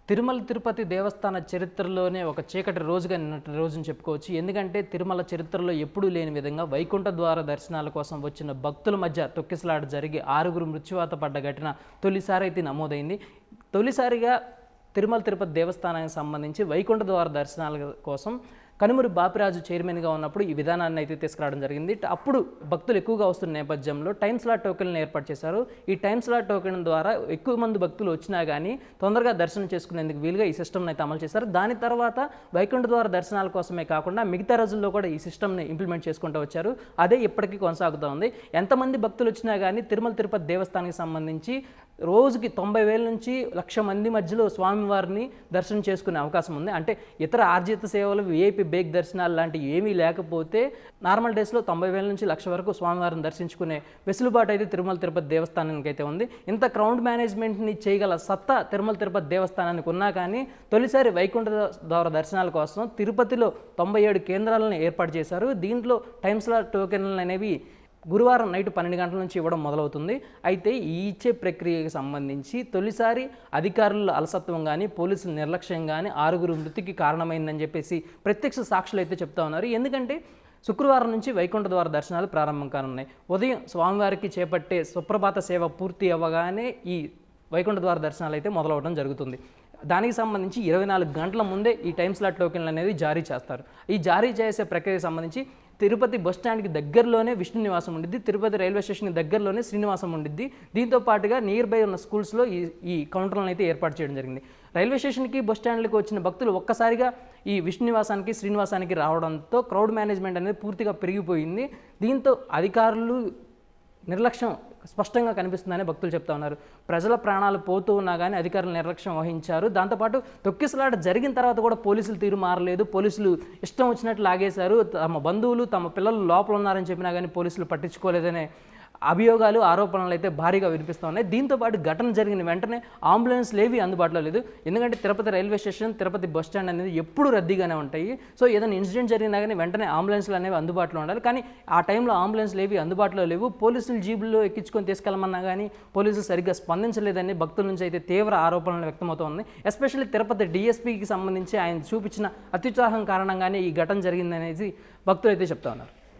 తిరుమల తిరుపతి దేవస్థాన చరిత్రలోనే ఒక చీకటి రోజుగా నిన్నటి రోజుని చెప్పుకోవచ్చు. ఎందుకంటే తిరుమల చరిత్రలో ఎప్పుడూ లేని విధంగా వైకుంఠ ద్వార దర్శనాల కోసం వచ్చిన భక్తుల మధ్య తొక్కిసలాట జరిగి 6 మృత్యువాత పడ్డ ఘటన తొలిసారి అయితే నమోదైంది. తొలిసారిగా తిరుమల తిరుపతి దేవస్థానానికి సంబంధించి వైకుంఠ ద్వార దర్శనాల కోసం కనుమూరి బాపిరాజు చైర్మన్గా ఉన్నప్పుడు ఈ విధానాన్ని అయితే తీసుకురావడం జరిగింది. అప్పుడు భక్తులు ఎక్కువగా వస్తున్న నేపథ్యంలో టైమ్ స్లాట్ టోకెన్లను ఏర్పాటు చేశారు. ఈ టైమ్ స్లాట్ టోకెన్ ద్వారా ఎక్కువ మంది భక్తులు వచ్చినా కానీ తొందరగా దర్శనం చేసుకునేందుకు వీలుగా ఈ సిస్టమ్ని అయితే అమలు చేశారు. దాని తర్వాత వైకుంఠ ద్వార దర్శనాల కోసమే కాకుండా మిగతా రోజుల్లో కూడా ఈ సిస్టమ్ని ఇంప్లిమెంట్ చేసుకుంటూ వచ్చారు. అదే ఇప్పటికీ కొనసాగుతూ ఉంది. ఎంతమంది భక్తులు వచ్చినా కానీ తిరుమల తిరుపతి దేవస్థానానికి సంబంధించి రోజుకి 90,000 నుంచి 1,00,000 మంది మధ్యలో స్వామివారిని దర్శనం చేసుకునే అవకాశం ఉంది. అంటే ఇతర ఆర్జిత సేవలు, విఐపి బేక్ దర్శనాలు లాంటివి ఏమీ లేకపోతే నార్మల్ డేస్లో 90,000 నుంచి 1,00,000 వరకు స్వామివారిని దర్శించుకునే వెసులుబాటు అయితే తిరుమల తిరుపతి దేవస్థానానికి అయితే ఉంది. ఇంత క్రౌడ్ మేనేజ్మెంట్ని చేయగల సత్తా తిరుమల తిరుపతి దేవస్థానానికి ఉన్నా కానీ తొలిసారి వైకుంఠ ద్వార దర్శనాల కోసం తిరుపతిలో 97 కేంద్రాలను ఏర్పాటు చేశారు. దీంట్లో టైమ్ స్లాట్ టోకెన్లు అనేవి గురువారం నైట్ 12 గంటల నుంచి ఇవ్వడం మొదలవుతుంది. అయితే ఈ ఇచ్చే ప్రక్రియకి సంబంధించి తొలిసారి అధికారుల అలసత్వం కానీ పోలీసుల నిర్లక్ష్యం కానీ 6 మృతికి కారణమైందని చెప్పేసి ప్రత్యక్ష సాక్షులు అయితే చెప్తా ఉన్నారు. ఎందుకంటే శుక్రవారం నుంచి వైకుంఠ ద్వార దర్శనాలు ప్రారంభం కానున్నాయి. ఉదయం స్వామివారికి చేపట్టే సుప్రభాత సేవ పూర్తి అవ్వగానే ఈ వైకుంఠ ద్వార దర్శనాలు అయితే మొదలవడం జరుగుతుంది. దానికి సంబంధించి 24 గంటల ముందే ఈ టైమ్ స్లాట్ టోకెన్లు అనేది జారీ చేస్తారు. ఈ జారీ చేసే ప్రక్రియకి సంబంధించి తిరుపతి బస్టాండ్కి దగ్గరలోనే విష్ణు నివాసం ఉండిద్ది, తిరుపతి రైల్వే స్టేషన్కి దగ్గరలోనే శ్రీనివాసం ఉండిద్ది. దీంతో పాటుగా నియర్ బై ఉన్న స్కూల్స్లో ఈ కౌంటర్లను అయితే ఏర్పాటు చేయడం జరిగింది. రైల్వే స్టేషన్కి బస్ స్టాండ్లకు వచ్చిన భక్తులు ఒక్కసారిగా ఈ విష్ణు నివాసానికి శ్రీనివాసానికి రావడంతో క్రౌడ్ మేనేజ్మెంట్ అనేది పూర్తిగా పెరిగిపోయింది. దీంతో అధికారులు నిర్లక్ష్యం స్పష్టంగా కనిపిస్తుందని భక్తులు చెప్తా ఉన్నారు. ప్రజల ప్రాణాలు పోతూ ఉన్నా కానీ అధికారులు నిర్లక్ష్యం వహించారు. దాంతోపాటు తొక్కిసలాట జరిగిన తర్వాత కూడా పోలీసులు తీరు మారలేదు. పోలీసులు ఇష్టం వచ్చినట్లు లాగేశారు. తమ బంధువులు తమ పిల్లలు లోపల ఉన్నారని చెప్పినా కానీ పోలీసులు పట్టించుకోలేదనే అభియోగాలు, ఆరోపణలు అయితే భారీగా వినిపిస్తూ ఉన్నాయి. దీంతోపాటు ఘటన జరిగిన వెంటనే అంబులెన్స్లు ఏవి అందుబాటులో లేదు. ఎందుకంటే Tirupati railway station, Tirupati bus stand అనేది ఎప్పుడూ రద్దీగానే ఉంటాయి. సో ఏదైనా ఇన్సిడెంట్ జరిగినా కానీ వెంటనే అంబులెన్స్లు అనేవి అందుబాటులో ఉండాలి. కానీ ఆ టైంలో అంబులెన్స్లు ఏవి అందుబాటులో లేవు. పోలీసులు జీబుల్లో ఎక్కించుకొని తీసుకెళ్ళమన్నా కానీ పోలీసులు సరిగ్గా స్పందించలేదని భక్తుల నుంచి అయితే తీవ్ర ఆరోపణలు వ్యక్తమవుతుంది. ఎస్పెషల్లీ తిరుపతి డిఎస్పీకి సంబంధించి ఆయన చూపించిన అత్యుత్సాహం కారణంగానే ఈ ఘటన జరిగిందనేది భక్తులు అయితే చెప్తా ఉన్నారు.